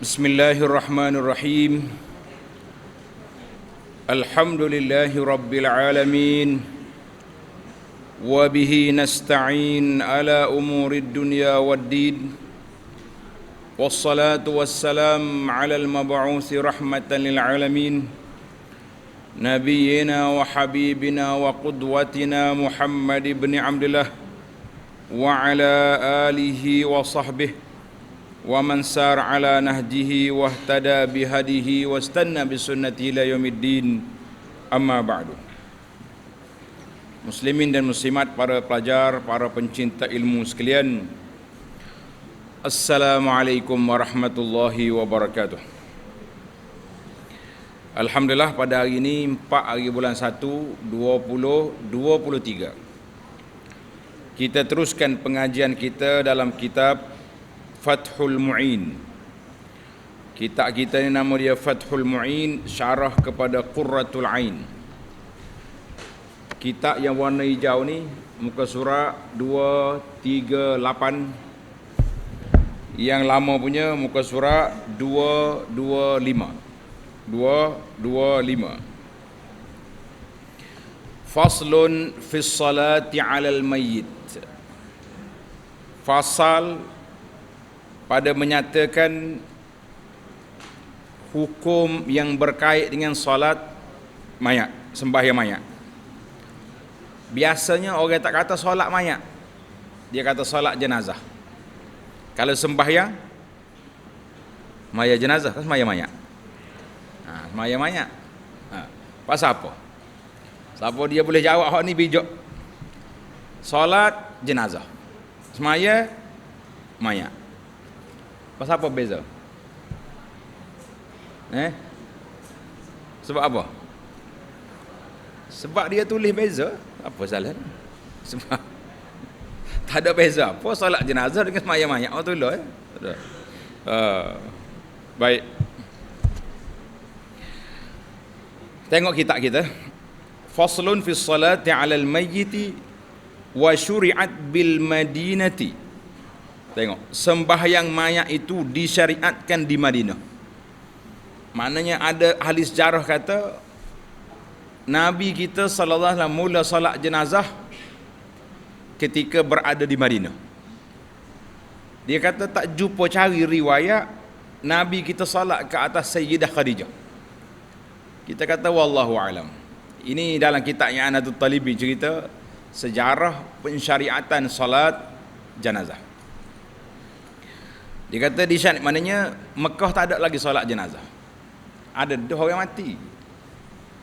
Bismillahirrahmanirrahim. Alhamdulillahi rabbil alamin. Wa bihi nasta'in ala umurid dunya waddin. Wassalatu wassalam ala al-mab'uthi rahmatan lil alamin. Nabiyyina wa habibina wa qudwatina Muhammad ibn Abdullah wa ala alihi wa sahbihi wa man sar ala nahjihi wahtada bihadihi wastanna bisunnatihi ila yaumiddin, amma ba'du. Muslimin dan muslimat, para pelajar, para pencinta ilmu sekalian, Assalamualaikum warahmatullahi wabarakatuh. Alhamdulillah, pada hari ini 4 hari bulan 1 2023 kita teruskan pengajian kita dalam kitab Fathul Mu'in. Kitab kita ni nama dia Fathul Mu'in, syarah kepada Qurratul Ain. Kitab yang warna hijau ni, muka surat 238. Yang lama punya muka surat 225. 225. Faslun fis salati 'alal mayyit. Fasal pada menyatakan hukum yang berkait dengan solat mayat, sembahyang mayat. Biasanya orang tak kata solat mayat, dia kata solat jenazah. Kalau sembahyang mayat jenazah, kan sembahyang mayat. Sembahyang mayat. Pasal apa? Siapa dia boleh jawab hak ni bijak. Solat jenazah, sembahyang mayat. Pasal apa beza? Sebab apa? Sebab dia tulis beza. Apa salah? Sebab tak ada beza apa solat jenazah dengan sembahyang mayat. Oh tulis baik. Tengok kitab kita. Faslun fi salati 'alal mayyiti wa syuri'at bil madinati. Tengok, sembahyang mayat itu disyariatkan di Madinah. Maknanya ada ahli sejarah kata Nabi kita sallallahu alaihi wasallam mula solat jenazah ketika berada di Madinah. Dia kata tak jumpa cari riwayat Nabi kita solat ke atas Sayyidah Khadijah. Kita kata wallahu alam. Ini dalam kitab yang Anatul Talibi cerita sejarah pensyariatan solat jenazah. Dia kata di syariat, maknanya Mekah tak ada lagi solat jenazah. Ada orang mati.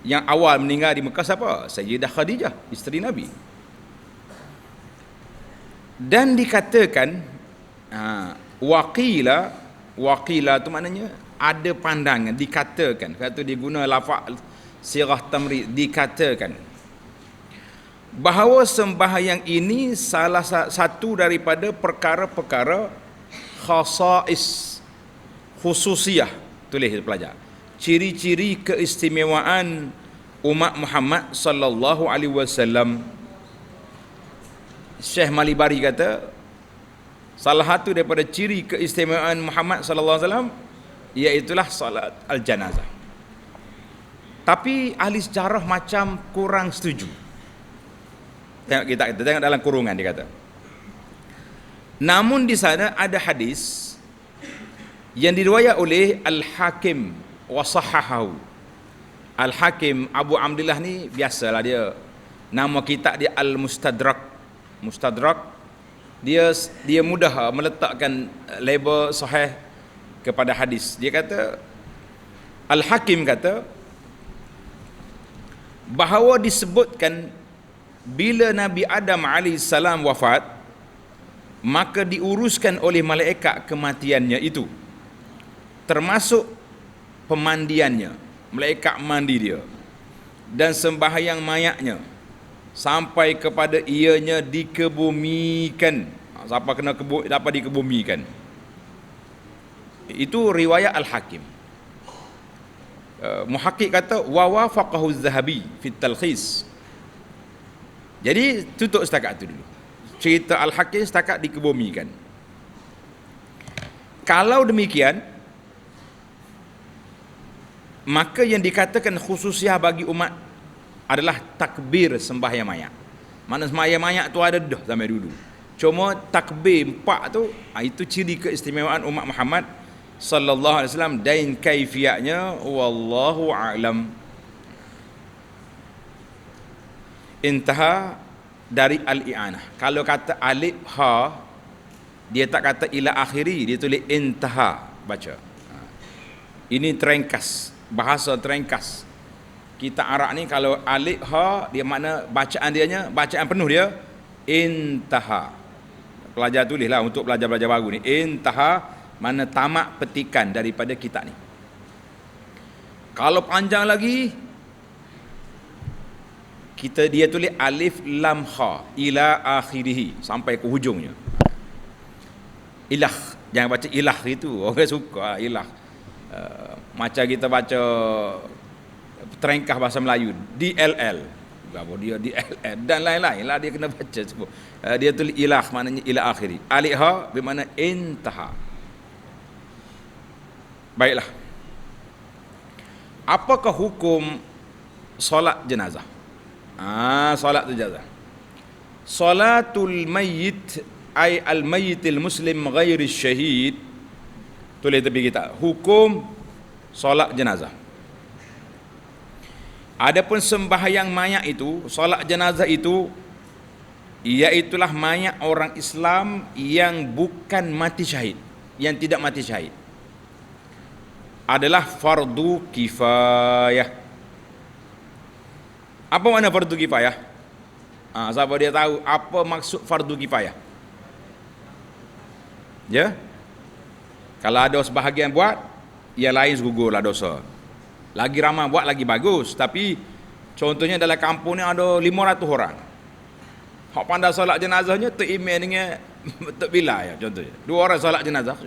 Yang awal meninggal di Mekah siapa? Sayyidah Khadijah, isteri Nabi. Dan dikatakan waqila tu maknanya ada pandangan, dikatakan. Kata dia guna lafaz sirah tamrid, dikatakan bahawa sembahyang ini salah satu daripada perkara-perkara khasais, khususiyah, tulis pelajar, ciri-ciri keistimewaan umat Muhammad sallallahu alaihi wasallam. Syekh Malibari kata salah satu daripada ciri keistimewaan Muhammad sallallahu alaihi wasallam iaitulah salat al-janazah. Tapi ahli sejarah macam kurang setuju. Tengok kita tengok dalam kurungan dia kata. Namun di sana ada hadis yang diriwayat oleh Al-Hakim wa sahahahu. Al-Hakim Abu Abdullah ni biasalah dia, nama kitab dia Al-Mustadrak. Mustadrak, dia mudah meletakkan label sahih kepada hadis. Dia kata Al-Hakim kata bahawa disebutkan bila Nabi Adam alaihi salam wafat, maka diuruskan oleh malaikat kematiannya itu, termasuk pemandiannya, malaikat mandi dia, dan sembahyang mayatnya sampai kepada ianya dikebumikan. Siapa kena dapat dikebumikan. Itu riwayat Al-Hakim. Muhakkik kata wa wafaqahu Az-Zahabi fi Talkhis. Jadi tutup setakat itu dulu. Cerita Al-Hakim setakat dikebumikan. Kalau demikian, Maka yang dikatakan khususiah bagi umat adalah takbir sembahyang mayat. Mana sembahyang mayat tu ada dah sampai dulu. Cuma takbir 4 tu, itu ciri keistimewaan umat Muhammad sallallahu alaihi wasallam, dan kaifiatnya wallahu a'lam. Intaha dari al-i'anah. Kalau kata alif ha, dia tak kata ila akhiri, dia tulis intaha, baca. Ini terengkas, bahasa terengkas. Kita Arab ni kalau alif ha, dia makna bacaan dianya, bacaan penuh dia intaha. Pelajar tulislah untuk pelajar-pelajar baru ni. Intaha mana tamat petikan daripada kitab ni. Kalau panjang lagi, dia tulis alif lam ha ila akhirih, sampai ke hujungnya. Ilah, jangan baca ilah itu, orang suka ilah. Macam kita baca terengkah bahasa Melayu DLL, apa dia DLL dan lain-lain lah, dia kena baca sebut. Dia tulis ilah, maknanya ila akhiri. Alif ha bermakna intaha. Baiklah, apakah hukum solat jenazah? Solat jenazah. Salatul mayyit ay al mayyitil muslim ghairi syahid. Tulis tepi kita, hukum solat jenazah. Adapun sembahyang mayat itu, solat jenazah itu, iaitulah mayat orang Islam yang bukan mati syahid, yang tidak mati syahid, adalah fardu kifayah. Apa makna fardu kifayah? Siapa dia tahu apa maksud fardu kifayah? Ya? Kalau ada sebahagian buat, yang lain segugurlah dosa. Lagi ramai buat lagi bagus. Tapi contohnya dalam kampung ni ada 500 orang. Hak pandai solat jenazahnya terimen dengan Tok Bila ya, contohnya. 2 orang solat jenazah,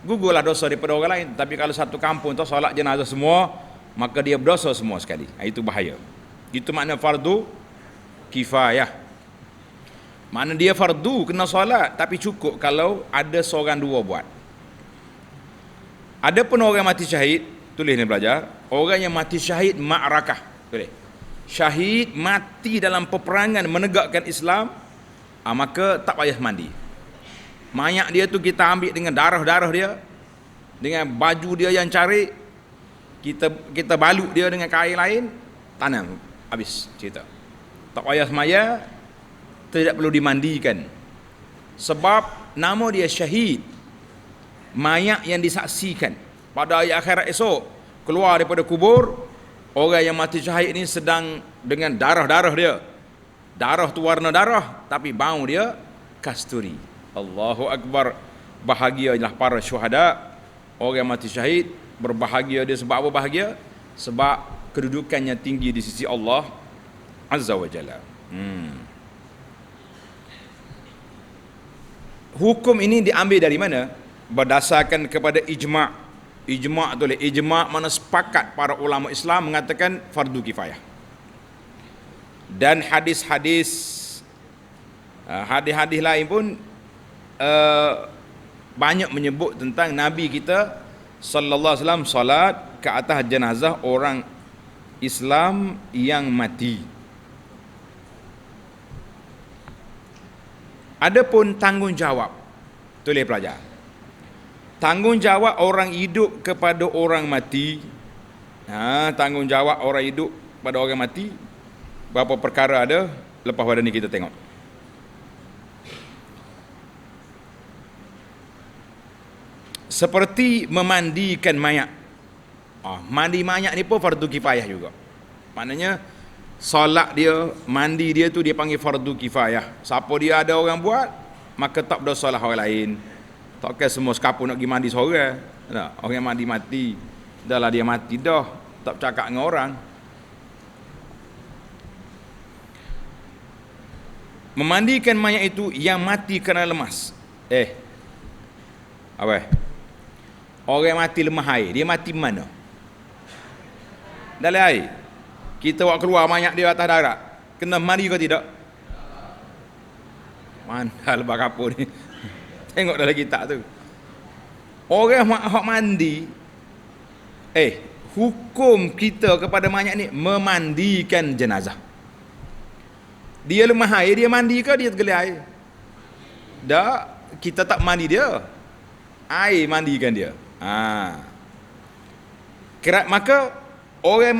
gugurlah dosa daripada orang lain. Tapi kalau satu kampung tu solat jenazah semua, maka dia berdosa semua sekali. Itu bahaya. Itu makna fardu kifayah. Makna dia fardu kena solat, tapi cukup kalau ada seorang 2 buat. Ada pun orang mati syahid, tulis ni belajar, orang yang mati syahid ma'rakah, tulis. Syahid mati dalam peperangan menegakkan Islam, maka tak payah mandi. Mayat dia tu kita ambil dengan darah-darah dia, dengan baju dia yang cari, kita balut dia dengan kain lain, tanam, habis cerita. Tak payah semaya, tidak perlu dimandikan. Sebab nama dia syahid, mayat yang disaksikan. Pada hari akhirat esok, keluar daripada kubur, orang yang mati syahid ini sedang dengan darah-darah dia. Darah tu warna darah, tapi bau dia kasturi. Allahu Akbar. Bahagialah para syuhada. Orang yang mati syahid, berbahagia dia sebab apa bahagia? Sebab kedudukannya tinggi di sisi Allah Azza wa Jalla. Hukum ini diambil dari mana? Berdasarkan kepada ijma'. Ijma' tu le, ijma' mana sepakat para ulama Islam mengatakan fardu kifayah. Dan hadis-hadis lain pun banyak menyebut tentang Nabi kita sallallahu alaihi wasallam salat ke atas jenazah orang Islam yang mati. Adapun tanggungjawab, tulis pelajar, tanggungjawab orang hidup kepada orang mati. Tanggungjawab orang hidup pada orang mati, berapa perkara ada, lepas pada ni kita tengok. Seperti memandikan mayat. Mandi mayat ni pun fardu kifayah juga. Maknanya solat dia, mandi dia tu dia panggil fardu kifayah. Siapa dia ada orang buat, maka tak berdosa lah orang lain. Takkan semua sekampung nak pergi mandi seorang. Orang yang mati, dah lah dia mati dah, tak bercakap dengan orang. Memandikan mayat itu yang mati kerana lemas. Orang yang mati lemah air, dia mati mana? Dalam air. Kita buat keluar mayat dia atas darat, kena mandi ke tidak? Mana lebar kapur ni. Tengok dalam kitab tu. Orang hak mandi, hukum kita kepada mayat ni memandikan jenazah. Dia lemah air, dia mandi ke dia tergelir air? Dah, kita tak mandi dia. Air mandikan dia. Maka orang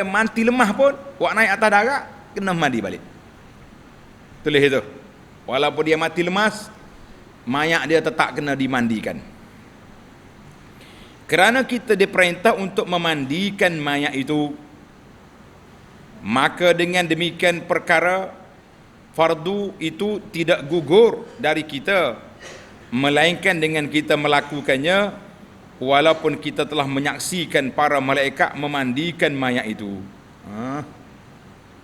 mati lemah pun buat naik atas darat kena mandi balik. Tulis itu. Walaupun dia mati lemas, mayat dia tetap kena dimandikan. Kerana kita diperintah untuk memandikan mayat itu, maka dengan demikian perkara fardu itu tidak gugur dari kita, melainkan dengan kita melakukannya walaupun kita telah menyaksikan para malaikat memandikan mayat itu.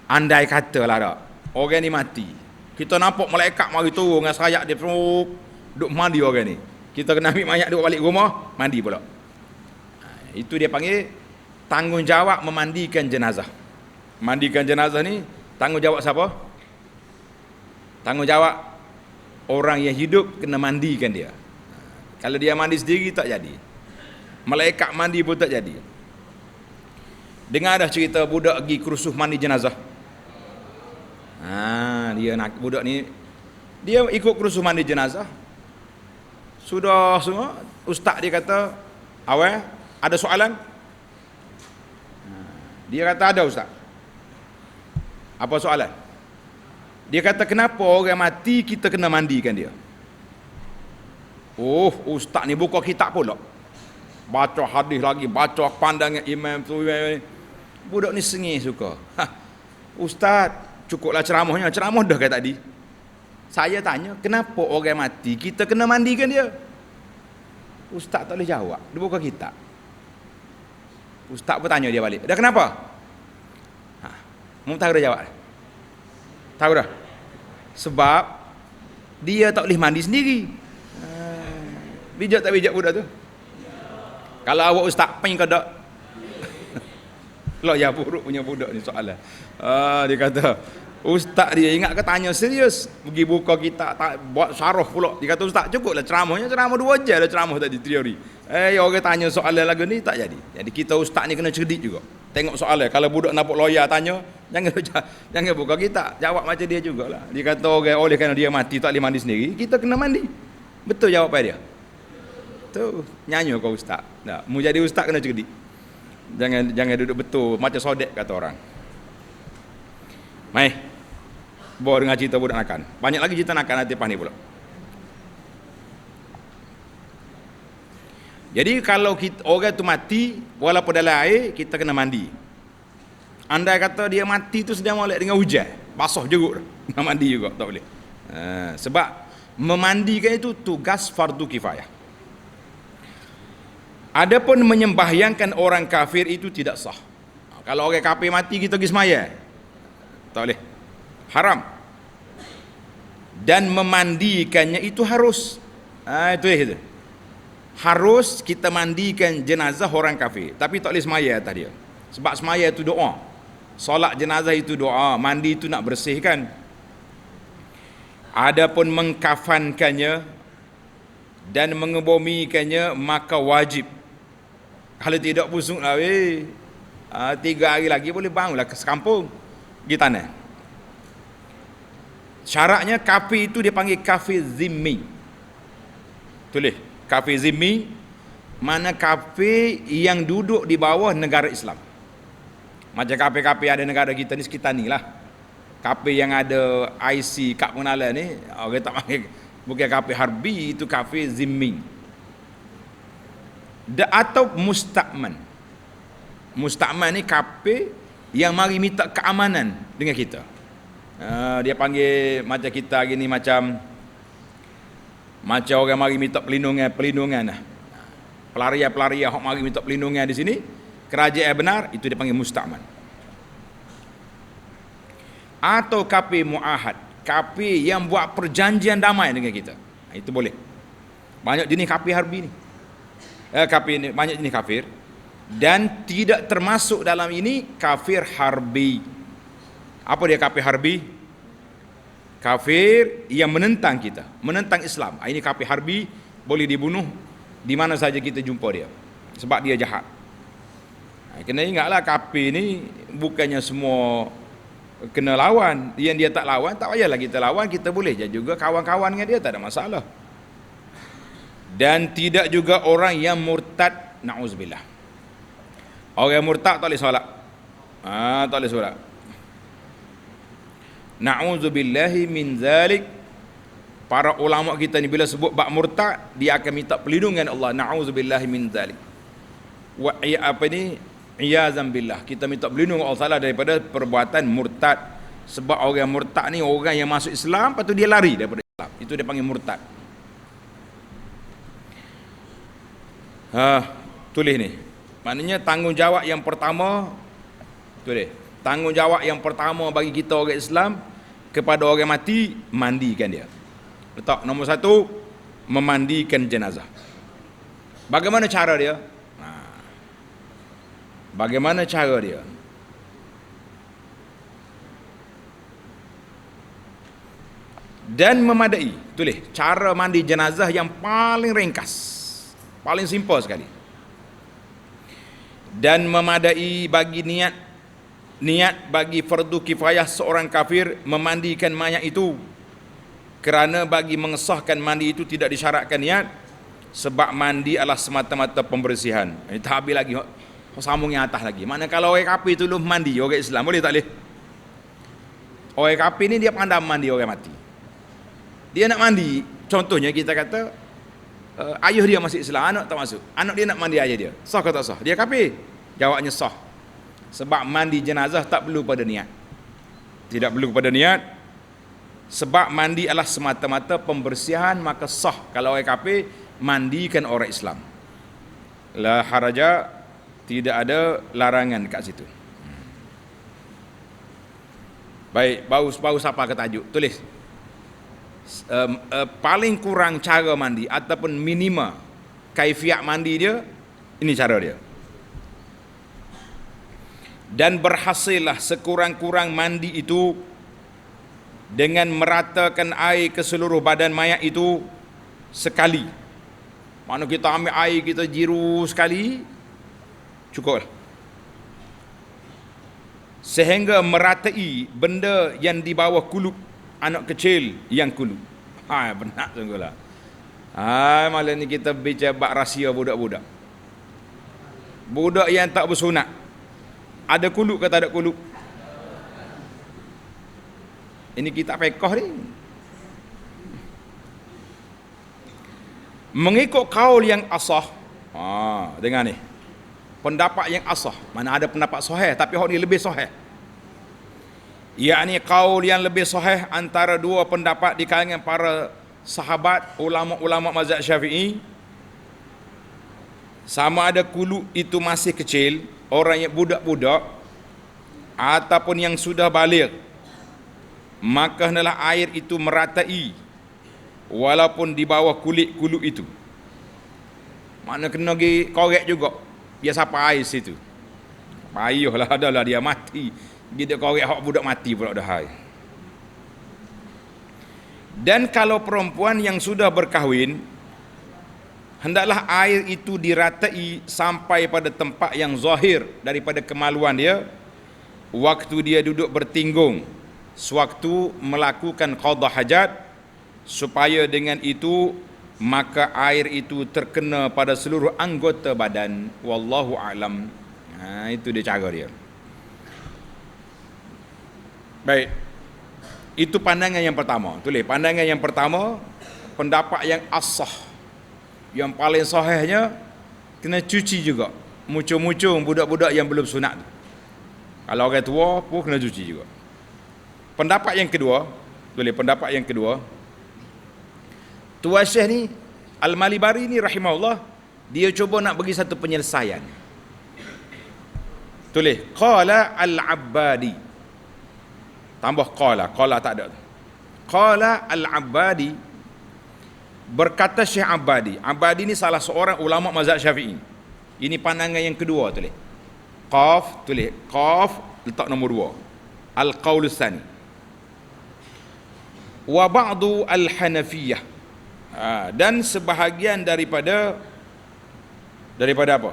Andai katalah tak, orang ni mati, kita nampak malaikat mari turun dengan sayap dia duk mandi orang ni, kita kena ambil mayat duk balik rumah, mandi pula. Itu dia panggil tanggungjawab memandikan jenazah. Mandikan jenazah ni tanggungjawab siapa? Tanggungjawab orang yang hidup, kena mandikan dia. Kalau dia mandi sendiri tak jadi. Malaikat mandi pun tak jadi. Dengar dah cerita budak pergi kerusuh mandi jenazah. Dia nak budak ni, dia ikut kerusuh mandi jenazah. Sudah semua, ustaz dia kata, awal ada soalan? Dia kata ada ustaz. Apa soalan? Dia kata kenapa orang mati kita kena mandikan dia? Ustaz ni buka kitab pula. Baca hadis lagi, baca pandangan imam tu. Budak ni sengih suka. Ustaz, cukuplah ceramahnya. Ceramah dah kata tadi. Saya tanya, kenapa orang mati kita kena mandikan dia? Ustaz tak boleh jawab. Dia buka kitab. Ustaz pun tanya dia balik. Dah kenapa? Mu tahu dah jawab? Tahu dah? Sebab dia tak boleh mandi sendiri. Bijak tak bijak budak tu? Kalau awak ustaz peng ke tak? Lah ya buruk punya budak ni soalan. Dia kata, ustaz dia ingat ke tanya serius, pergi buka kitab tak buat syarah pula. Dia kata ustaz cukuplah ceramahnya, ceramah 2 jam dah ceramah tadi teori. Orang tanya soalan lagu ni tak jadi. Jadi kita ustaz ni kena cerdik juga. Tengok soalan. Kalau budak nampak lawyer tanya, jangan buka kitab, jawab macam dia jugalah. Dia kata orang oleh kerana dia mati tak boleh mandi sendiri, kita kena mandi. Betul jawapan dia. Tu nyanyi kau ustaz. Nah, mu jadi ustaz kena cerdik. Jangan duduk betul macam sodek kata orang. Mai. Bawa dengan cerita budak nakan. Banyak lagi cerita nakan nanti ni pula. Jadi kalau orang tu mati walaupun dalam air, kita kena mandi. Andai kata dia mati tu sedang molek dengan hujan, basah jeruk dah, nak mandi juga tak boleh. Sebab memandikan itu tugas fardu kifayah. Adapun menyembahyangkan orang kafir itu tidak sah. Kalau orang kafir mati kita pergi semaya, tak boleh. Haram. Dan memandikannya itu harus. Itu dia. Harus kita mandikan jenazah orang kafir, tapi tak boleh semaya atas dia. Sebab semaya itu doa. Solat jenazah itu doa, mandi itu nak bersihkan. Adapun mengkafankannya dan mengebomikannya maka wajib. Kalau tidak busuklah 3 hari lagi boleh bangunlah ke sekampung di tanah. Syaratnya kafir itu dia panggil kafir zimmi. Tulis, kafir zimmi mana kafir yang duduk di bawah negara Islam. Macam kafir-kafir ada negara kita ni sekitar ni lah. Kafir yang ada IC kad pengenalan ni, orang tak panggil, bukan kafir harbi, itu kafir zimmi. Atau musta'man. Musta'man ni kafir yang mari minta keamanan dengan kita. Dia panggil macam kita gini, macam orang mari minta pelindungan lah. Pelarian hok mari minta pelindungan di sini, kerajaan benar, itu dia panggil musta'man. Atau kafir muahad, kafir yang buat perjanjian damai dengan kita. Itu boleh. Banyak jenis kafir harbi ni. Kafir ni banyak jenis kafir, dan tidak termasuk dalam ini kafir harbi. Apa dia kafir harbi? Kafir yang menentang kita, menentang Islam. Ini kafir harbi, boleh dibunuh di mana saja kita jumpa dia. sebab dia jahat. Kena ingatlah kafir ni bukannya semua kena lawan. Yang dia tak lawan, tak payahlah kita lawan, kita boleh je juga kawan-kawan dengan dia, tak ada masalah. Dan tidak juga orang yang murtad, na'uzubillah. Orang yang murtad tak boleh solat. Tak boleh solat. Na'udzubillahi min zalik. Para ulama kita ni bila sebut bab murtad, dia akan minta perlindungan Allah. Na'udzubillahi min zalik. Iyazam billah. Kita minta perlindungan Allah Taala daripada perbuatan murtad. Sebab orang murtad ni orang yang masuk Islam, lepas tu dia lari daripada Islam. Itu dia panggil murtad. Tulis ni. Maknanya tanggungjawab yang pertama, tulis. Tanggungjawab yang pertama bagi kita orang Islam kepada orang mati, mandikan dia. Letak nombor 1, memandikan jenazah. Bagaimana cara dia? Bagaimana cara dia? Dan memadai. Tulis, cara mandi jenazah yang paling ringkas, paling simple sekali. Dan memadai bagi niat bagi fardu kifayah seorang kafir memandikan mayat itu, kerana bagi mengesahkan mandi itu tidak disyaratkan niat, sebab mandi adalah semata-mata pembersihan. Ini tak habis lagi, sambung yang atas lagi. Mana kalau orang kafir itu belum mandi, orang Islam boleh tak boleh? Orang kafir ni dia pandai mandi orang mati. Dia nak mandi, contohnya kita kata ayah dia masih Islam, anak tak masuk. Anak dia nak mandi ayah dia. Sah ke tak sah? Dia kafir. Jawabnya sah. Sebab mandi jenazah tak perlu pada niat. Tidak perlu pada niat. Sebab mandi adalah semata-mata pembersihan, maka sah kalau orang kafir mandikan orang Islam. La haraja, tidak ada larangan kat situ. Baik, baru siapa ke tajuk? Tulis. Paling kurang cara mandi ataupun minima kaifiat mandi dia, ini cara dia. Dan berhasillah sekurang-kurang mandi itu dengan meratakan air ke seluruh badan mayat itu sekali. Mana kita ambil air, kita jiru sekali, cukup. Sehingga meratai benda yang di bawah kuluk anak kecil yang kuluk. Benar sungguhlah. Malam ni kita bicara bab rahsia budak-budak. Budak yang tak bersunat, ada kuluk ke tak ada kuluk? Ini kitab fiqh ni. Mengikut kaul yang asah. Dengar ni. Pendapat yang asah. Mana ada pendapat sahih, tapi hak ni lebih sahih. Yakni kaul yang lebih sahih antara dua pendapat di kalangan para sahabat, ulama-ulama mazhab Syafi'i. Sama ada kuluk itu masih kecil, orang yang budak-budak, ataupun yang sudah baligh, maka hendaklah air itu meratai walaupun di bawah kulit kuluk itu. Mana kena pergi korek juga, dia siapa air situ. Payuhlah, adalah dia mati, dia korek hak budak mati pula dah hai. Dan kalau perempuan yang sudah berkahwin, hendaklah air itu diratai sampai pada tempat yang zahir daripada kemaluan dia waktu dia duduk bertinggung sewaktu melakukan qada hajat, supaya dengan itu maka air itu terkena pada seluruh anggota badan. Wallahu a'lam. Itu dia cara dia. Baik, itu pandangan yang pertama. Tulis, pandangan yang pertama, pendapat yang asah, yang paling sahihnya, kena cuci juga. Mucung-mucung budak-budak yang belum sunat. Kalau orang tua pun kena cuci juga. Pendapat yang kedua, tulis pendapat yang kedua, Tuan Syekh ni, Al-Malibari ni rahimahullah, dia cuba nak bagi satu penyelesaian. Tulis, qala Al-Abbadi. Tambah qala tak ada. Qala Al-Abbadi, berkata Syekh Abbadi. Abbadi ni salah seorang ulama mazhab Syafi'i. Ini pandangan yang kedua, tulis. Qaf, tulis. Qaf, letak nombor 2. Al-Qaul Tsani. Wa ba'du al-Hanafiyah. Dan sebahagian daripada apa?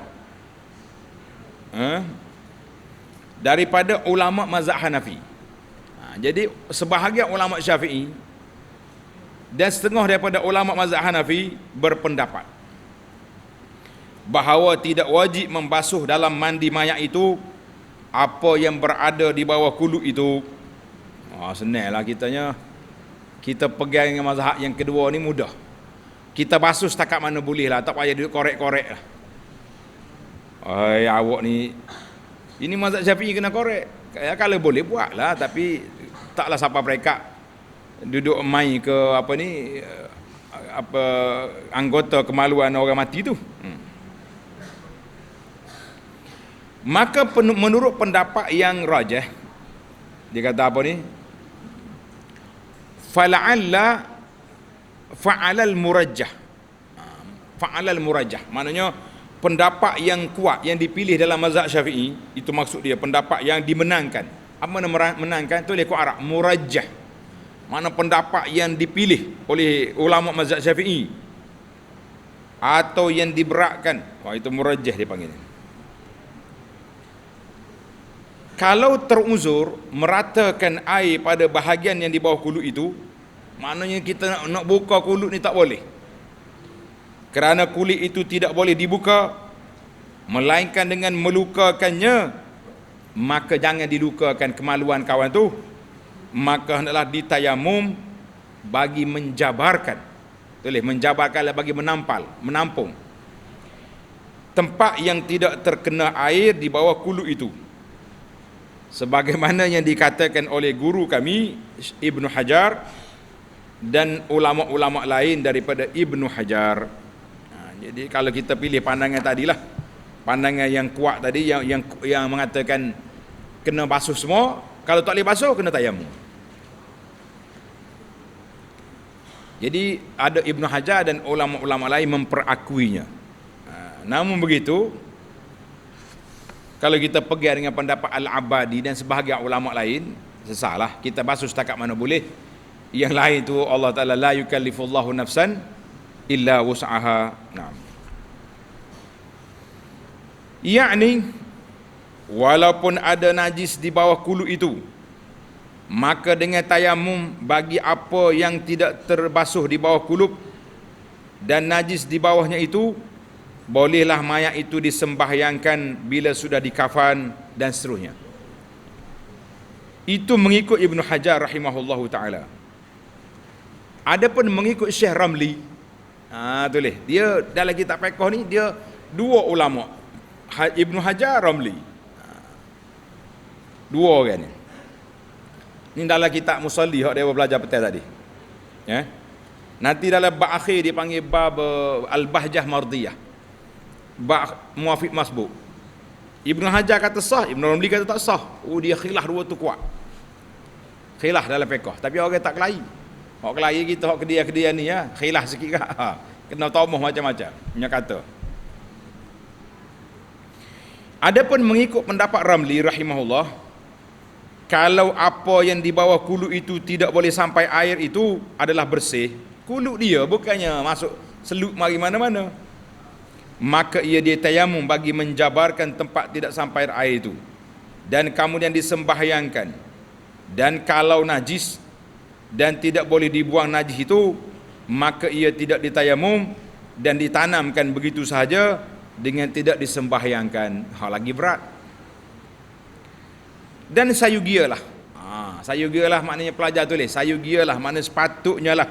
daripada ulama mazhab Hanafi. Jadi sebahagian ulama Syafi'i dan setengah daripada ulama mazhab Hanafi berpendapat bahawa tidak wajib membasuh dalam mandi mayat itu apa yang berada di bawah kuluk itu. Senanglah kitanya. Kita pegang dengan mazhab yang kedua ni mudah. Kita basuh setakat mana boleh lah, tak payah duduk korek-korek lah. Awak ni, ini mazhab Syafi'i kena korek. Kalau boleh buatlah, tapi taklah siapa mereka duduk main ke anggota kemaluan orang mati tu. Maka menurut pendapat yang rajah, dia kata apa ni? Fala'alla fa'alal murajjah. Fa'alal murajjah. Maknanya pendapat yang kuat yang dipilih dalam mazhab Syafi'i, itu maksud dia pendapat yang dimenangkan. Apa nama menangkan? Tu lekuk Arab, murajjah. Mana pendapat yang dipilih oleh ulama mazhab Syafi'i atau yang diberatkan. Itu murajjah dia panggil. Kalau teruzur meratakan air pada bahagian yang di bawah kuluk itu, maknanya kita nak buka kuluk ni tak boleh. Kerana kulit itu tidak boleh dibuka melainkan dengan melukakannya, maka jangan dilukakan kemaluan kawan tu, maka hendaklah ditayamum bagi menjabarkan. Boleh menjabarkan bagi menampung tempat yang tidak terkena air di bawah kuluk itu, sebagaimana yang dikatakan oleh guru kami Ibnu Hajar dan ulama-ulama lain daripada Ibnu Hajar. Jadi kalau kita pilih pandangan tadilah, pandangan yang kuat tadi, yang mengatakan kena basuh semua, kalau tak boleh basuh kena tayamum. Jadi ada Ibnu Hajar dan ulama-ulama lain memperakuinya. Namun begitu, kalau kita pergi dengan pendapat Al-Abadi dan sebahagian ulama lain, sesalah, kita basuh setakat mana boleh. Yang lain tu Allah Ta'ala la yukallifullahu nafsan illa wus'aha. Yakni walaupun ada najis di bawah kuluk itu, maka dengan tayamum bagi apa yang tidak terbasuh di bawah kuluk dan najis di bawahnya itu, bolehlah mayat itu disembahyangkan bila sudah dikafan dan seterusnya. Itu mengikut Ibnu Hajar rahimahullahu ta'ala. Adapun mengikut Syekh Ramli, tulis dia dalam kitab fiqh ni dia dua ulama, Ibnu Hajar, Ramli, dua orang ni. Ni dalam kitab Musalli hak dia belajar petang tadi. Nanti dalam bab akhir dia panggil bab Al-Bahjah Mardiyah, bab muafiq masbuk. Ibnu Hajar kata sah, Ibnu Ramli kata tak sah. Dia khilaf dua tu kuat. Khilaf dalam fiqh, tapi orang tak kelahi. Hak kelahi kita hak kedia-kedia ni khilaf sikit kak. Kena tamuh macam-macam punya kata. Adapun mengikut pendapat Ramli rahimahullah, kalau apa yang di bawah kuluk itu tidak boleh sampai air itu adalah bersih, kuluk dia bukannya masuk seluk mari mana-mana, maka ia ditayamum bagi menjabarkan tempat tidak sampai air itu, dan kemudian disembahyangkan. Dan kalau najis dan tidak boleh dibuang najis itu, maka ia tidak ditayamum dan ditanamkan begitu sahaja dengan tidak disembahyangkan. Hal lagi berat. Dan sayugialah. Sayugialah maknanya pelajar tulis. Sayugialah maknanya sepatutnya lah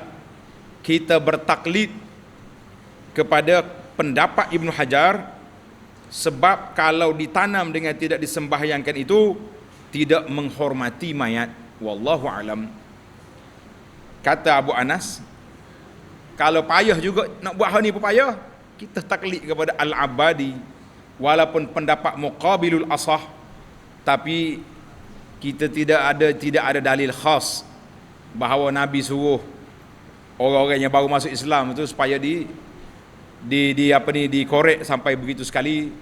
kita bertaklid kepada pendapat Ibnu Hajar, sebab kalau ditanam dengan tidak disembahyangkan itu tidak menghormati mayat. Wallahu alam. Kata Abu Anas, kalau payah juga nak buat hal ni pun payah, kita taklid kepada Al-Abadi, walaupun pendapat muqabilul asah, tapi kita tidak ada dalil khas bahawa Nabi suruh orang-orang yang baru masuk Islam itu supaya dikorek sampai begitu sekali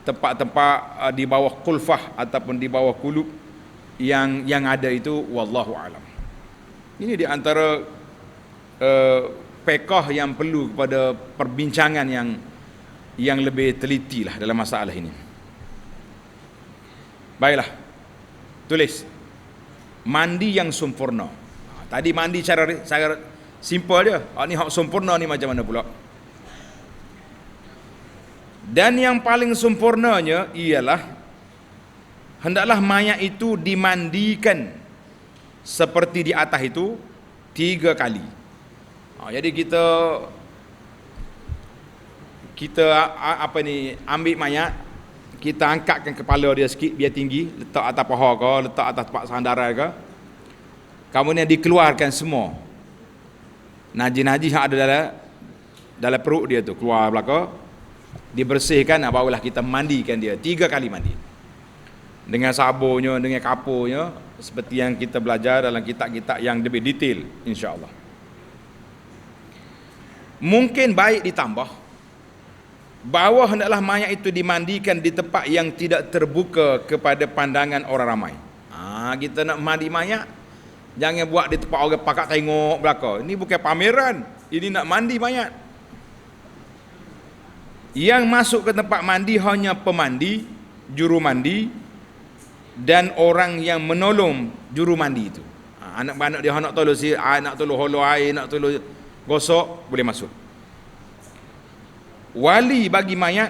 tempat-tempat di bawah kulfah ataupun di bawah kulub yang ada itu. Wallahu alam. Ini di antara fiqh yang perlu kepada perbincangan yang lebih teliti lah dalam masalah ini. Baiklah. Tulis. Mandi yang sempurna. Tadi mandi cara simple dia. Ni hak sempurna ni macam mana pula? Dan yang paling sempurnanya ialah hendaklah mayat itu dimandikan seperti di atas itu 3 kali. Jadi kita apa ni, ambil mayat, kita angkatkan kepala dia sikit biar tinggi, letak atas paha ke, letak atas tempat sandaran ke. Kemudian dikeluarkan semua najis-najis yang ada dalam perut dia tu, keluar belaka, dibersihkan, barulah kita mandikan dia 3 kali mandi. Dengan sabunnya, dengan kapurnya, seperti yang kita belajar dalam kitab-kitab yang lebih detail, insya-Allah. Mungkin baik ditambah bahawa hendaklah mayat itu dimandikan di tempat yang tidak terbuka kepada pandangan orang ramai. Kita nak mandi mayat, jangan buat di tempat orang pakak tengok belaka. Ini bukan pameran, ini nak mandi mayat. Yang masuk ke tempat mandi hanya pemandi, juru mandi, dan orang yang menolong juru mandi itu. Anak-anak dia nak tolong nak tolong holo air, nak tolong gosok, boleh masuk. Wali bagi mayat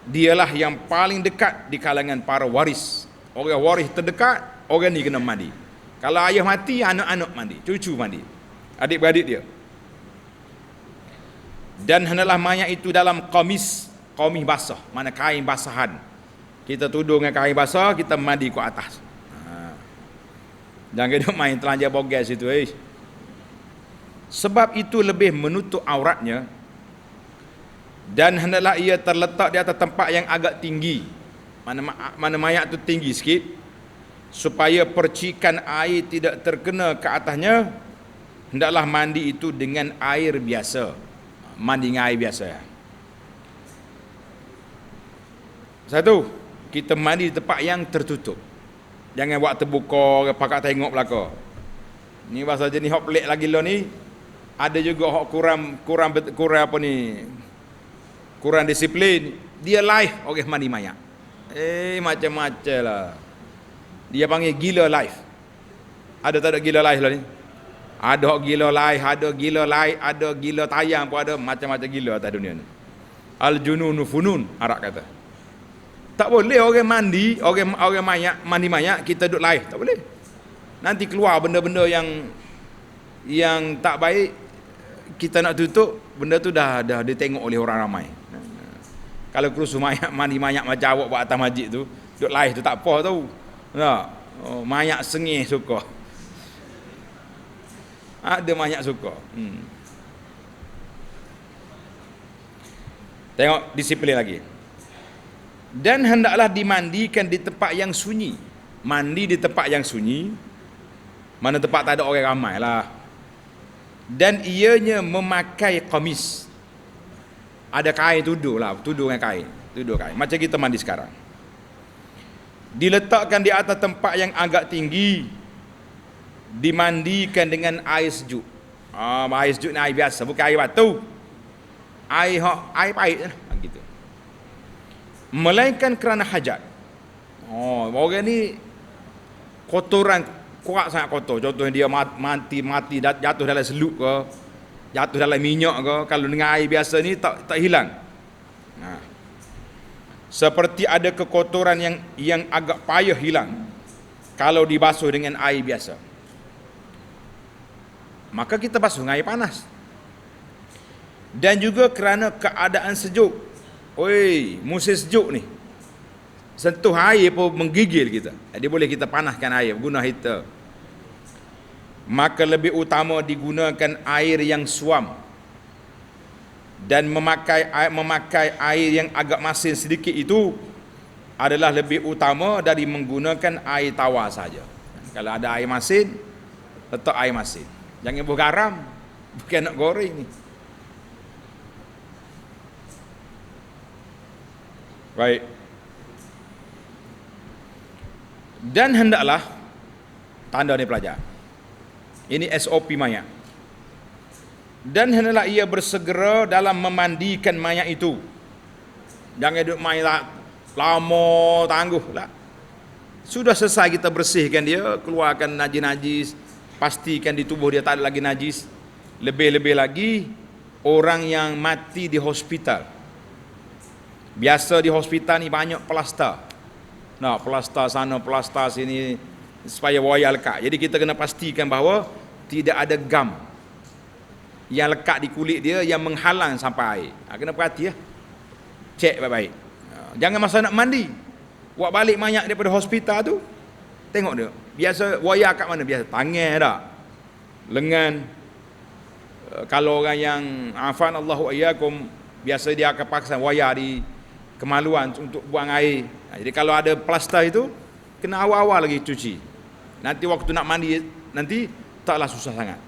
dialah yang paling dekat di kalangan para waris. Orang waris terdekat, orang ni kena mandi. Kalau ayah mati, anak-anak mandi, cucu mandi, adik-beradik dia. Dan hendaklah mayat itu dalam qamis basah, mana kain basahan. Kita tuduh dengan kain basah, kita mandi ke atas. Jangan dia main telanjang bogel situ. Sebab itu lebih menutup auratnya, dan hendaklah ia terletak di atas tempat yang agak tinggi, mana mayat itu tinggi sikit, supaya percikan air tidak terkena ke atasnya. Hendaklah mandi itu dengan air biasa, mandi dengan air biasa. Satu, kita mandi di tempat yang tertutup, jangan buat terbuka, pakak tengok belaka. Ni bahasa jenis hok pelik lagi lo ni. Ada juga hok kurang apa ni, kurang disiplin, dia live orang mandi mayat. Macam-macam lah. Dia panggil gila live. Ada tak ada gila live lah ni? Ada gila live, ada gila live, ada gila tayang pun ada, macam-macam gila atas dunia ni. Al-jununu funun, Arab kata. Tak boleh orang mandi, orang mandi mayat kita duduk live, tak boleh. Nanti keluar benda-benda yang tak baik, kita nak tutup, benda tu dah ditengok oleh orang ramai. Kalau kerusuh mayat, mandi mayat macam awak buat atas masjid tu, duduk live tu tak apa tau. Mayat sengih suka. Ada mayat suka. Tengok disiplin lagi. Dan hendaklah dimandikan di tempat yang sunyi. Mandi di tempat yang sunyi, mana tempat tak ada orang ramai lah. Dan ianya memakai qamis. Ada kain tuduh dengan kain. Macam kita mandi sekarang. Diletakkan di atas tempat yang agak tinggi. Dimandikan dengan air sejuk. Air sejuk ni air biasa, bukan air batu. Air pahit gitu. Melainkan kerana hajat. Orang ni kotoran kuat sangat kotor. Contohnya dia mati jatuh dalam seluk ke, jatuh dalam minyak ke, kalau dengan air biasa ni tak hilang. Seperti ada kekotoran yang agak payah hilang kalau dibasuh dengan air biasa. Maka kita basuh dengan air panas. Dan juga kerana keadaan sejuk. Musim sejuk ni, sentuh air pun menggigil kita. Jadi boleh kita panaskan air guna heater. Maka lebih utama digunakan air yang suam, dan memakai air yang agak masin sedikit itu adalah lebih utama dari menggunakan air tawar saja. Kalau ada air masin, letak air masin. Jangan buat garam, bukan nak goreng ni. Baik. Dan hendaklah, tanda ni pelajar, ini SOP mayat. Dan hendaklah ia bersegera dalam memandikan mayat itu. Jangan duduk main lama tangguh lah. Sudah selesai kita bersihkan dia, keluarkan najis-najis, pastikan di tubuh dia tak ada lagi najis. Lebih-lebih lagi orang yang mati di hospital. Biasa di hospital ni banyak plaster. Nah, plaster sana, plaster sini supaya wayar lekat. Jadi kita kena pastikan bahawa tidak ada gam yang lekat di kulit dia yang menghalang sampai air. Kena perhati ya. Cek baik-baik. Jangan masa nak mandi buat balik mayat daripada hospital tu, tengok dia. Biasa wayar kat mana? Biasa tangan dah. Lengan. Kalau orang yang afan Allahu ayyakum, biasa dia akan paksa wayar di kemaluan untuk buang air. Jadi kalau ada plaster itu, kena awal-awal lagi cuci. Nanti waktu nak mandi, nanti taklah susah sangat.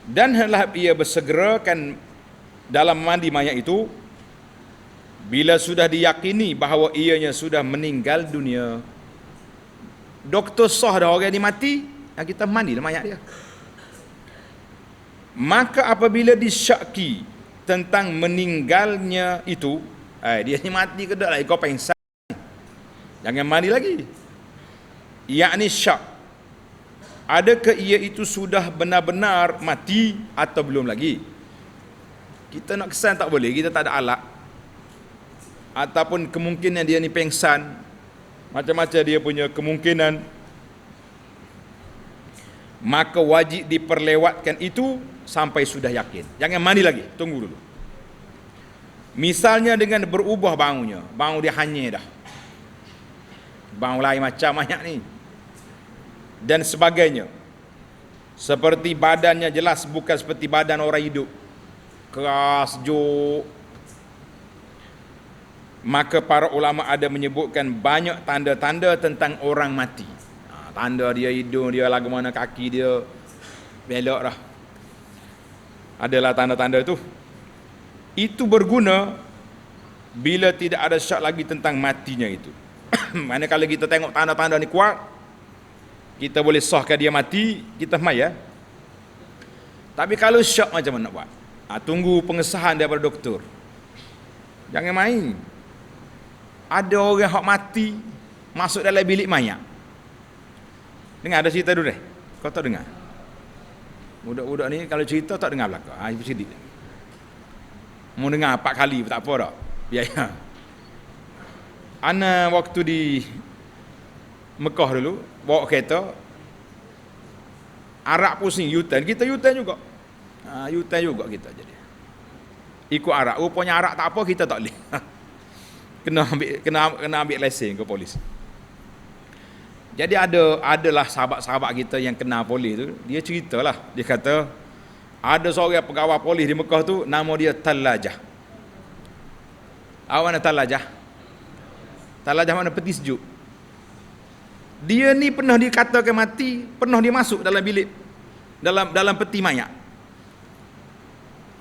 Dan hendaklah ia bersegerakan dalam mandi mayat itu bila sudah diyakini bahawa ianya sudah meninggal dunia. Doktor sah dah orang ni mati, kita mandilah mayat dia. Maka apabila disyaki tentang meninggalnya itu, dia ni mati ke tak lah, kau pengsan, jangan mandi lagi. Yakni syak, adakah ia itu sudah benar-benar mati atau belum lagi. Kita nak kesan tak boleh, kita tak ada alat. Ataupun kemungkinan dia ni pengsan, macam-macam dia punya kemungkinan, maka wajib diperlewatkan itu sampai sudah yakin. Jangan mandi lagi, tunggu dulu. Misalnya dengan berubah baunya, bau dia hanyir dah, bau lain macam banyak ni, dan sebagainya. Seperti badannya jelas bukan seperti badan orang hidup, keras, sejuk. Maka para ulama ada menyebutkan banyak tanda-tanda tentang orang mati. Tanda dia, hidung dia lagu mana, kaki dia belok dah. Adalah tanda-tanda itu. Itu berguna bila tidak ada syak lagi tentang matinya itu. Manakala kita tengok tanda-tanda ni kuat, kita boleh sahkan dia mati, kita maya. Tapi kalau syak macam mana nak buat? Tunggu pengesahan daripada doktor. Jangan main. Ada orang hak mati masuk dalam bilik mayat. Dengar ada cerita dulu deh. Kau tak dengar? Budak-budak ni kalau cerita tak dengar belakang. Itu sedih. Mau dengar 4 kali tak apa dah. Biaya. Ana waktu di Mekah dulu, bawa kereta, Arab pusing, U-turn. Kita U-turn juga. U-turn juga kita jadi. Ikut Arab. Rupanya Arab tak apa, kita tak boleh. kena ambil lesen ke polis. Jadi adalah sahabat-sahabat kita yang kena polis tu, dia ceritalah, dia kata ada seorang pegawai polis di Mekah tu, nama dia Talajah. Awak mana Talajah? Talajah mana? Peti sejuk. Dia ni pernah dikatakan mati, pernah dia masuk dalam bilik, dalam peti mayat.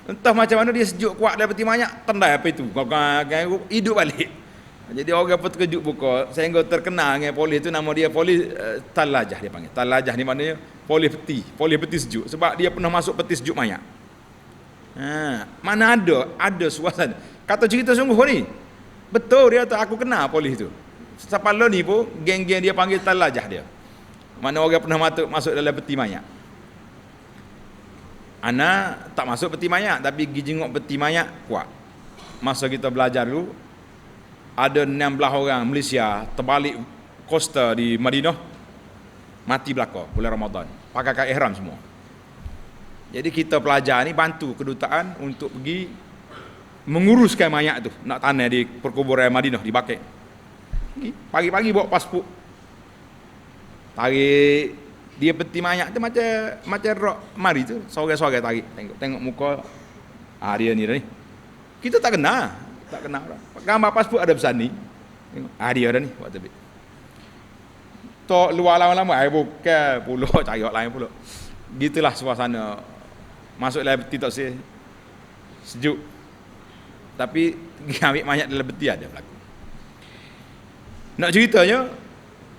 Entah macam mana dia sejuk kuat dalam peti mayat, tendai apa itu, hidup balik. Jadi orang pun terkejut buka, sehingga terkenal dengan polis tu, nama dia polis Talajah dia panggil. Talajah ni maknanya polis peti sejuk, sebab dia pernah masuk peti sejuk mayat. Mana ada suasana. Kata cerita sungguh ni. Betul dia tu, aku kenal polis tu. Sampai lo ni pun geng-geng dia panggil Talajah dia. Mana orang pernah masuk dalam peti mayat. Ana tak masuk peti mayat, tapi pergi jenguk peti mayat kuat. Masa kita belajar dulu, ada 16 orang Malaysia terbalik coaster di Madinah, mati belaka bulan Ramadan, pakai ihram semua. Jadi kita pelajar ni bantu kedutaan untuk pergi menguruskan mayat tu, nak tanah di perkuburan Madinah di Bakir. Pagi-pagi bawa pasport, tarik dia peti mayat tu macam rock mari tu, sore-sore tarik, tengok muka, dia ni dah ni. Kita tak kenal orang. Gambar pasport ada pesan ni. Tengok, dia dah ni buat terbit. Tok luar lama-lama, bukan pula cari orang lain pula. Gitulah suasana. Masuk dalam peti tak sejuk. Tapi ambil mayat dalam peti ada berlaku. Nak ceritanya,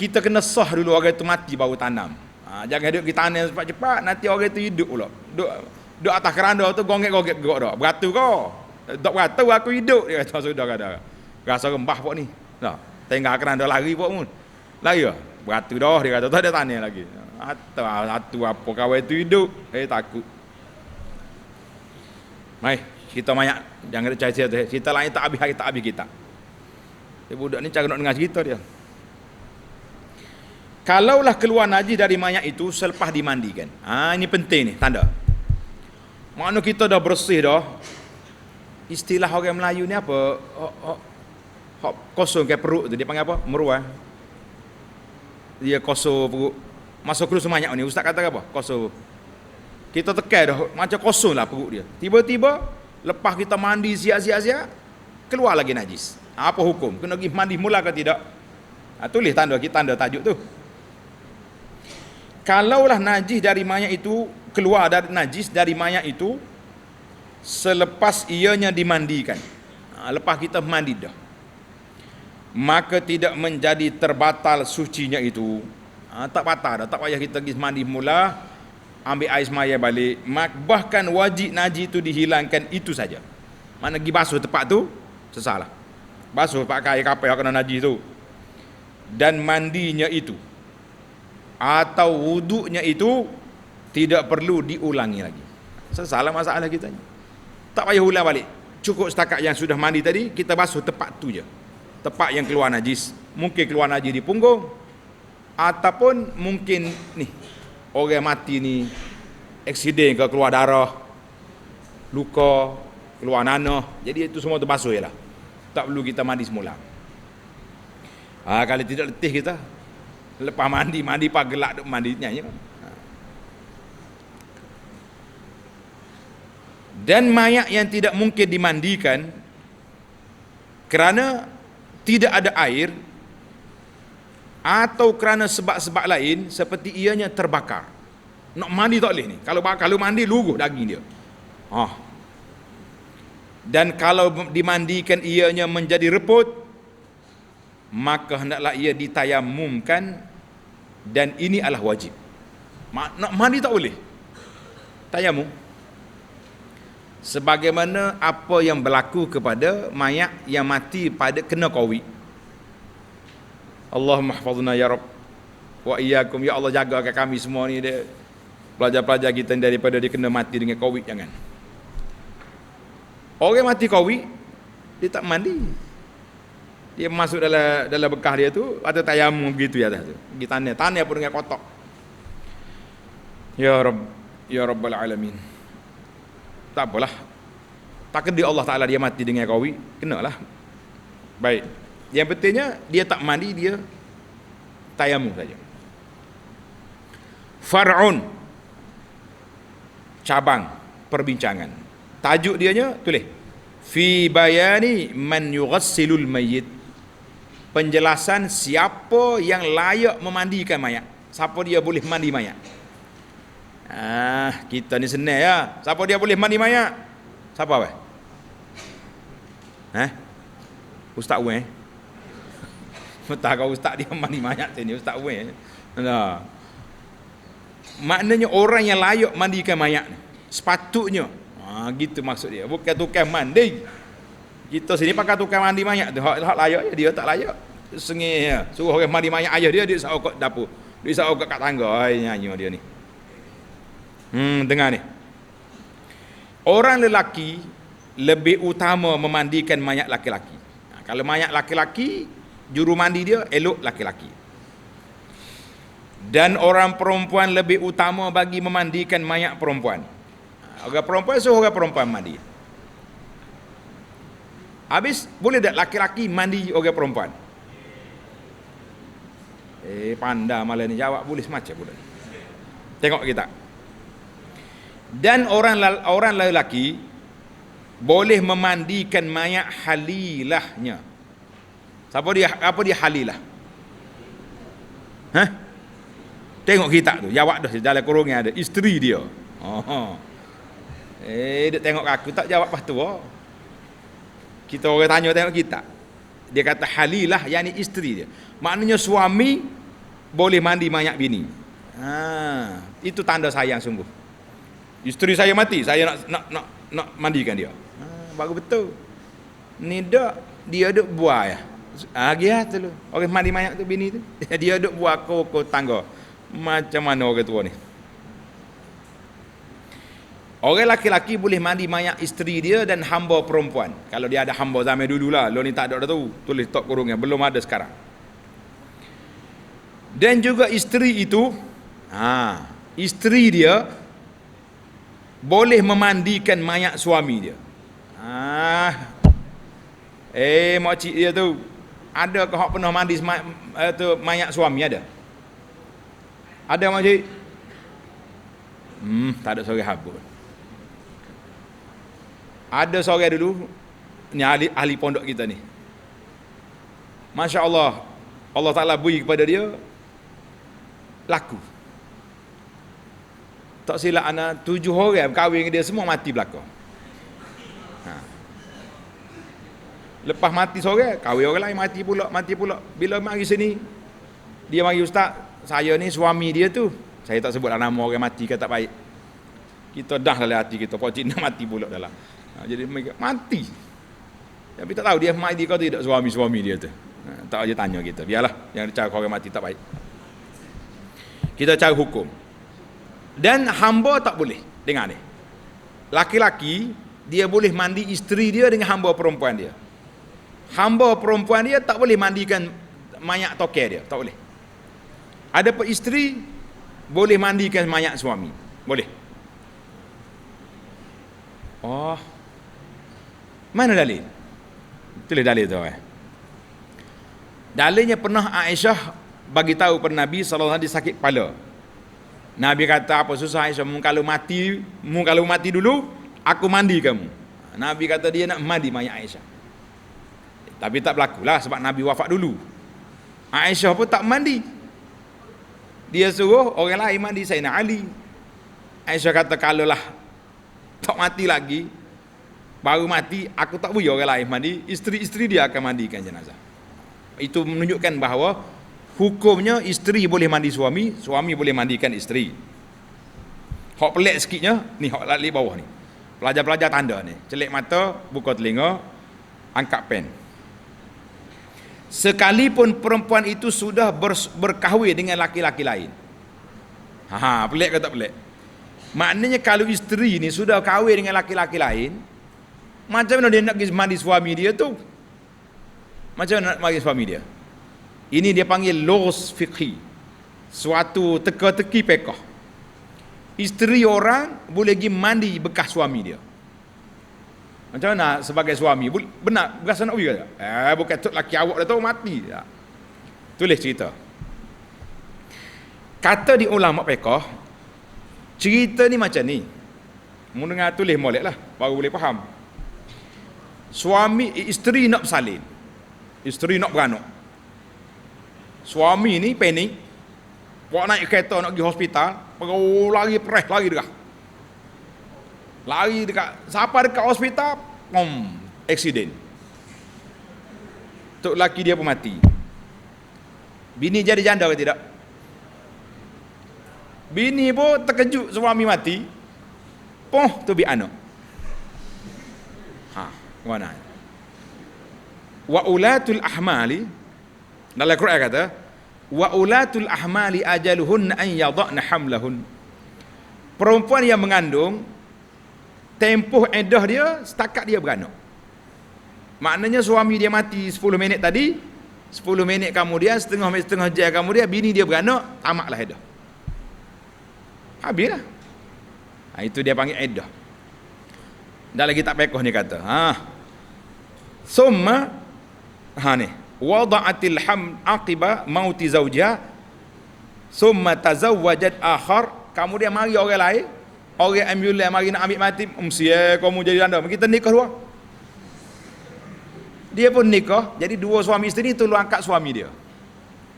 kita kena sah dulu orang itu mati baru tanam. Jangan duduk kita tanam cepat-cepat, nanti orang itu hidup pula. Duk atas keranda tu gongek-gongek gok dak. Beratur kau. Tak beratur aku hidup dia kata sudah kata. Rasa rembah pok ni. Nah, tinggal keranda lari pok mun. Lari ah. Beratur dah dia kata tak ada tanya lagi. Satu apa kawan tu hidup. Takut. Mai, kita banyak jangan percaya cerita. Cerita lain tak habis kita. Budak ni cara nak dengar cerita dia. Kalaulah keluar najis dari mayat itu selepas dimandikan. Ini penting ni tanda. Makna kita dah bersih dah. Istilah orang Melayu ni apa? Kosong ke perut tu dia panggil apa? Meruah. Dia kosong perut. Masuk keluar semanyak ni ustaz kata apa? Kosong. Kita tekan dah macam kosong lah perut dia. Tiba-tiba lepas kita mandi siap-siap keluar lagi najis. Apa hukum? Kena pergi mandi mula ke tidak? Tulis tanda tajuk tu. Kalaulah najis dari mayat itu keluar dari najis dari mayat itu selepas ianya dimandikan. Lepas kita mandi dah. Maka tidak menjadi terbatal sucinya itu. Tak batal dah, tak payah kita pergi mandi mula, ambil air semaya balik. Bahkan wajib najis itu dihilangkan itu saja. Mana pergi basuh tempat tu sesalah. Basuh pakai air kapal kena najis tu. Dan mandinya itu atau wuduknya itu tidak perlu diulangi lagi. Sesalah masalah kita ni. Tak payah ulang balik. Cukup setakat yang sudah mandi tadi, kita basuh tempat tu je. Tempat yang keluar najis. Mungkin keluar najis di punggung, ataupun mungkin ni orang mati ni aksiden ke keluar darah, luka, keluar nanah. Jadi itu semua terbasuh je lah. Tak perlu kita mandi semula. Kalau tidak letih kita, lepas mandi pak gelak duk mandi nyanyi. Dan mayat yang tidak mungkin dimandikan kerana tidak ada air atau kerana sebab-sebab lain seperti ianya terbakar. Nak mandi tak boleh ni. Kalau mandi luruh daging dia. Dan kalau dimandikan ianya menjadi reput, maka hendaklah ia ditayamumkan, dan ini adalah wajib. Nak mandi tak boleh. Tayamum. Sebagaimana apa yang berlaku kepada mayat yang mati pada kena Covid. Allahumma hafazna ya Rabb wa iyyakum, ya Allah jagakan kami semua ni dia pelajar-pelajar kita daripada dia kena mati dengan Covid. Jangan. Orang mati Covid dia tak mandi. Dia masuk dalam bekah dia tu ada tayamum begitu ya atas tu. Pergi tanah pun dengan kotak. Ya Rabb, ya Rabbal alamin. Tak apalah. Takdir Allah Taala dia mati dengan Covid, kenalah. Baik. Yang pentingnya dia tak mandi, dia tayamum saja. Far'un, cabang perbincangan. Tajuk dianya tulis fi bayani man yughassilul mayyit. Penjelasan siapa yang layak memandikan mayat. Siapa dia boleh mandi mayat. Kita ni senang ya. Siapa dia boleh mandi mayat? Siapa weh? Ustaz weh. Mentah kau ustaz dia mandi mayat sini, ustaz weh. Nah. Maknanya orang yang layak mandikan mayat ni. Sepatutnya. Gitu maksud dia. Bukan tukang mandi. Kita sini pakai tukang mandi mayat tu. Hak layak dia tak layak. Sengih ya. Suruh orang mandi mayat ayah dia sahur kat dapur. Dia sahur kat tangga. Nyanyi dia ni. Dengar ni. Orang lelaki lebih utama memandikan mayat laki-laki. Kalau mayat laki-laki, juru mandi dia elok laki-laki. Dan orang perempuan lebih utama bagi memandikan mayat perempuan. Orang perempuan suruh orang perempuan mandi. Habis boleh tak laki-laki mandi orang perempuan? Pandai malah ni jawab boleh semacam pula. Tengok kita. Dan orang lelaki boleh memandikan mayat halilahnya. Apa dia halilah? Tengok kita tu, jawab dah dalam kurung ada isteri dia. Dia tengok aku tak jawab pas tu. Kita orang tanya tengok kita. Dia kata halilah, yakni isteri dia. Maknanya suami boleh mandi mayat bini. Itu tanda sayang sungguh. Isteri saya mati, saya nak mandikan dia. Baru betul. Ni dia duk buah ya. Dia tu lu. Orang mandi mayat tu bini tu. Dia duk buah koko tangga. Macam mana orang tua ni? Orang laki-laki boleh mandi mayat isteri dia dan hamba perempuan. Kalau dia ada hamba zaman dululah. Lo ni tak ada dah tahu. Tulis tok kurungnya, belum ada sekarang. Dan juga isteri itu, isteri dia boleh memandikan mayat suami dia. Makcik dia tu, ada ke hak pernah mandi mayat suami ada? Ada makcik? Tak ada seorang habis. Ada seorang dulu, ni ahli pondok kita ni. Masya Allah, Allah Ta'ala beri kepada dia laku. Tak silap anak 7 orang kahwin dengan dia semua mati belakang. Lepas mati seorang, kahwin orang lain mati pula. Bila mari sini, dia mari, ustaz, saya ni suami dia tu. Saya tak sebutlah nama orang mati ke tak baik. Kita dah dalam hati kita, pocik nak mati pula dalam. Jadi mereka mati. Tapi tak tahu dia mati kau tidak suami dia tu. Tak aja tanya kita. Biarlah, yang cara orang mati tak baik. Kita cari hukum. Dan hamba tak boleh. Dengar ni. Laki-laki dia boleh mandi isteri dia dengan hamba perempuan dia. Hamba perempuan dia tak boleh mandikan mayat toker dia, tak boleh. Adapun isteri boleh mandikan mayat suami. Boleh. Oh. Mana dalil? Tulis dalil tu. Dalilnya pernah Aisyah bagi tahu pada Nabi sallallahu alaihi wasallam dia sakit kepala. Nabi kata, apa susah Aisyah, mu kalau mati dulu, aku mandi kamu. Nabi kata dia nak mandi mayat Aisyah. Tapi tak berlakulah sebab Nabi wafat dulu. Aisyah pun tak mandi. Dia suruh orang lain mandi, Sayyidina Ali. Aisyah kata, kalaulah tak mati lagi, baru mati, aku tak boleh orang lain mandi, isteri-isteri dia akan mandikan jenazah. Itu menunjukkan bahawa hukumnya isteri boleh mandi suami, suami boleh mandikan isteri. Hak pelik sikitnya, ni hak lali bawah ni. Pelajar-pelajar tanda ni, celik mata, buka telinga, angkat pen. Sekalipun perempuan itu sudah berkahwin dengan laki-laki lain. Pelik ke tak pelik? Maknanya kalau isteri ni sudah kahwin dengan laki-laki lain, macam mana dia nak pergi mandi suami dia tu? Macam mana nak mandi suami dia? Ini dia panggil los fiqhi, suatu teka-teki fiqh. Isteri orang boleh pergi mandi bekas suami dia. Macam mana sebagai suami? Benar, bekas nak pergi ke? Bukan tu laki awak dah tahu mati. Tulis cerita. Kata di ulama fiqh, cerita ni macam ni. Mu dengar tulis molek lah, baru boleh faham. Isteri nak bersalin. Isteri nak beranak. Suami ni panik. Buat naik kereta nak pergi hospital, lari press, lari dekat. Siapa dekat hospital, accident. Tok laki dia pun mati. Bini jadi janda ke tidak? Bini pun terkejut suami mati. Tu bi anak. Mana? Wa ulatul ahmali, dalam Quran kata, wa ulatul ahmali ajaluhun an yadhna hamlahun. Perempuan yang mengandung, tempoh iddah dia setakat dia beranak. Maknanya suami dia mati 10 minit tadi, 10 minit kemudian, setengah jam kemudian bini dia beranak, tamatlah iddah. Habislah. Itu dia panggil iddah. Dah lagi tak pekoh ni kata. Summa ni wada'atil ham aqiba mauti zawjiha summa tazawwajat akhar, kemudian mari orang lain, orang ambulans mari nak ambil mati, kamu jadi janda, kita nikah dua. Dia pun nikah, jadi dua suami isteri tolong angkat suami dia.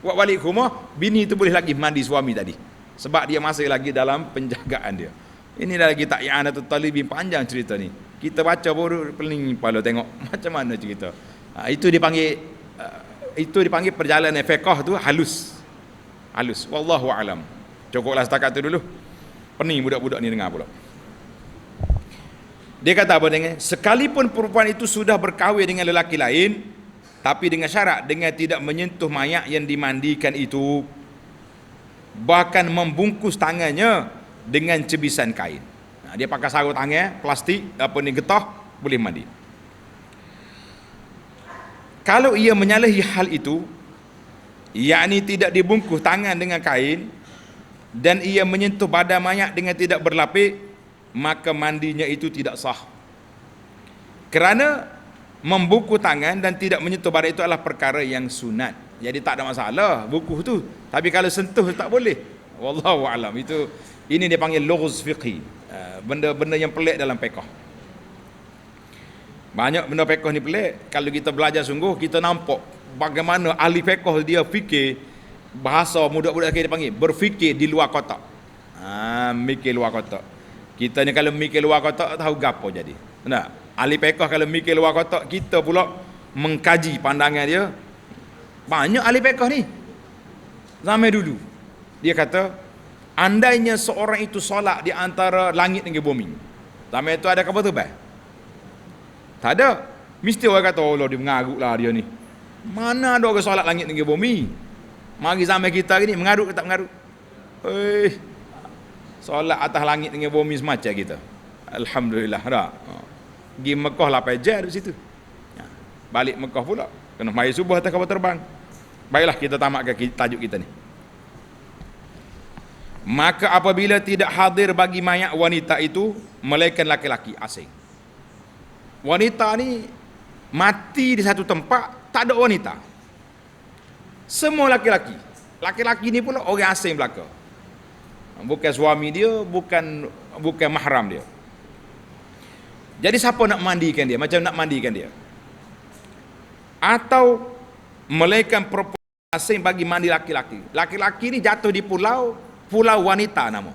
Buat balik rumah, bini tu boleh lagi mandi suami tadi. Sebab dia masih lagi dalam penjagaan dia. Ini dah lagi tak i'anatul talibin, panjang cerita ni. Kita baca baru pening kepala tengok macam mana cerita. Itu dipanggil perjalanan fiqh tu halus. Wallahu alam. Cukuplah setakat tu dulu. Pening budak-budak ni dengar pula. Dia kata apa dengan sekalipun perempuan itu sudah berkahwin dengan lelaki lain, tapi dengan syarat dengan tidak menyentuh mayat yang dimandikan itu, bahkan membungkus tangannya dengan cebisan kain. Nah, dia pakai sarung tangan plastik apa ni getah, boleh mandi. Kalau ia menyalahi hal itu, yakni tidak dibungkus tangan dengan kain dan ia menyentuh badan mayat dengan tidak berlapik, maka mandinya itu tidak sah. Kerana membungkus tangan dan tidak menyentuh badan itu adalah perkara yang sunat. Jadi tak ada masalah bungkus tu. Tapi kalau sentuh tak boleh. Wallahu alam. Ini dia panggil lughuz fiqhi. Benda-benda yang pelik dalam fiqh. Banyak benda fiqh ni pelik. Kalau kita belajar sungguh, kita nampak bagaimana ahli fiqh dia fikir, bahasa budak-budak dia panggil berfikir di luar kotak. Mikir luar kotak. Kita ni kalau mikir luar kotak tahu gapo jadi. Benar? Ahli fiqh kalau mikir luar kotak, kita pula mengkaji pandangan dia. Banyak ahli fiqh ni zaman dulu. Dia kata, andainya seorang itu solat di antara langit dengan bumi, zaman itu ada kapal terbang? Tak ada. Mesti orang kata, oh dia mengarut lah dia ni. Mana ada orang solat langit dengan bumi? Mari zaman kita ni mengarut ke tak mengarut? Solat atas langit dengan bumi semacam kita. Alhamdulillah dah. Pergi Mekah 8 jam di situ. Balik Mekah pula kena mari subuh atas kapal terbang. Baiklah, kita tamatkan tajuk kita ni. Maka apabila tidak hadir bagi mayat wanita itu melainkan laki-laki asing. Wanita ni mati di satu tempat, tak ada wanita. Semua laki-laki. Laki-laki ni pula orang asing belaka. Bukan suami dia, bukan mahram dia. Jadi siapa nak mandikan dia? Macam nak mandikan dia? Atau melainkan perempuan asing bagi mandi laki-laki. Laki-laki ni jatuh di pulau wanita nama.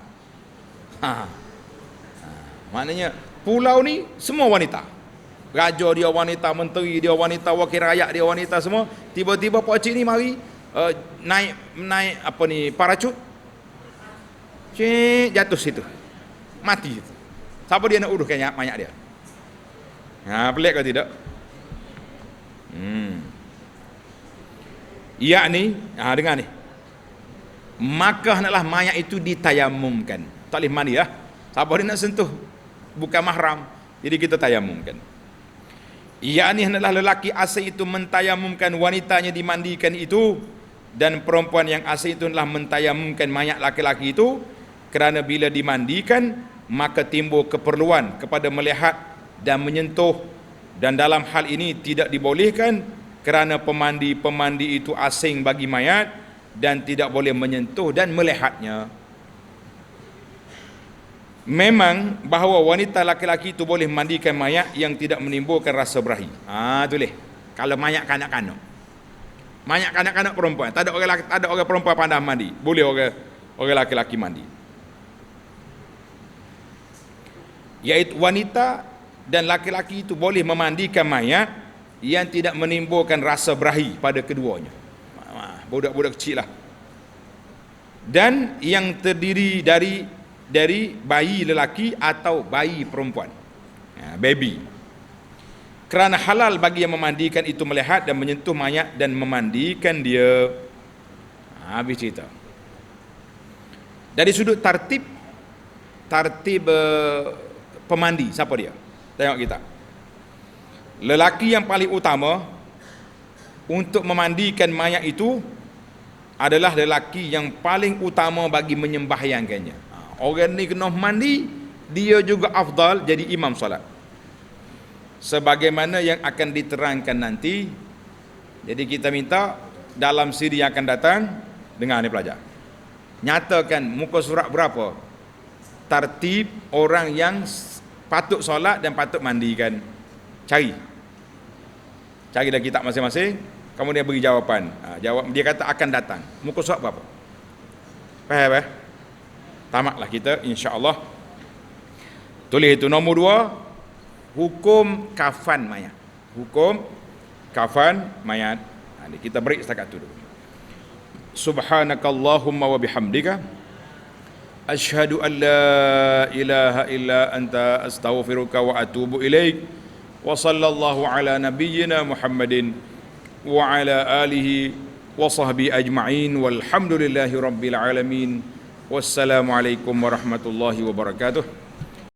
Maknanya pulau ni semua wanita. Raja dia wanita, menteri dia wanita, wakil rakyat dia wanita semua. Tiba-tiba pak cik ni mari naik apa ni parachut. Cik jatuh situ. Mati situ. Siapa dia nak uruskan mayat dia? Pelik ke tidak? Yakni, dengar ni. Maka hendaklah mayat itu ditayamumkan. Tak boleh mandi lah. Siapa dia nak sentuh? Bukan mahram. Jadi kita tayamumkan. Yakni hendaklah lelaki asing itu mentayamumkan wanitanya dimandikan itu, dan perempuan yang asing itu hendaklah mentayamumkan mayat laki-laki itu, kerana bila dimandikan maka timbul keperluan kepada melihat dan menyentuh, dan dalam hal ini tidak dibolehkan kerana pemandi itu asing bagi mayat dan tidak boleh menyentuh dan melihatnya. Memang bahawa wanita laki-laki itu boleh mandikan mayat yang tidak menimbulkan rasa berahi. Tulis. Kalau mayat kanak-kanak. Mayat kanak-kanak perempuan, tak ada orang perempuan pandai mandi. Boleh orang laki-laki mandi. Iaitu wanita dan laki-laki itu boleh memandikan mayat yang tidak menimbulkan rasa berahi pada keduanya. Budak-budak kecil lah. Dan yang terdiri dari bayi lelaki atau bayi perempuan, baby. Kerana halal bagi yang memandikan itu melihat dan menyentuh mayat dan memandikan dia. Habis cerita. Dari sudut tartib pemandi, siapa dia? Tengok kita. Lelaki yang paling utama untuk memandikan mayat itu adalah lelaki yang paling utama bagi menyembahyangkannya. Orang ni kena mandi, dia juga afdal jadi imam solat. Sebagaimana yang akan diterangkan nanti. Jadi kita minta dalam siri yang akan datang, dengar ni pelajar, nyatakan muka surat berapa tartib orang yang patut solat dan patut mandikan. Cari dalam kitab masing-masing, kemudian beri jawapan. Jawab dia kata akan datang. Muka surat berapa? Faham? Tamatlah kita insya-Allah. Tulis itu nombor 2, hukum kafan mayat. Hukum kafan mayat. Kita break setakat itu dulu. Subhanakallahumma wa bihamdika Asyhadu an la ilaha illa anta astaghfiruka wa atubu ilaik. Wa sallallahu ala nabiyyina Muhammadin wa ala alihi wa sahbihi ajma'in walhamdulillahi rabbil alamin. Wassalamualaikum warahmatullahi wabarakatuh.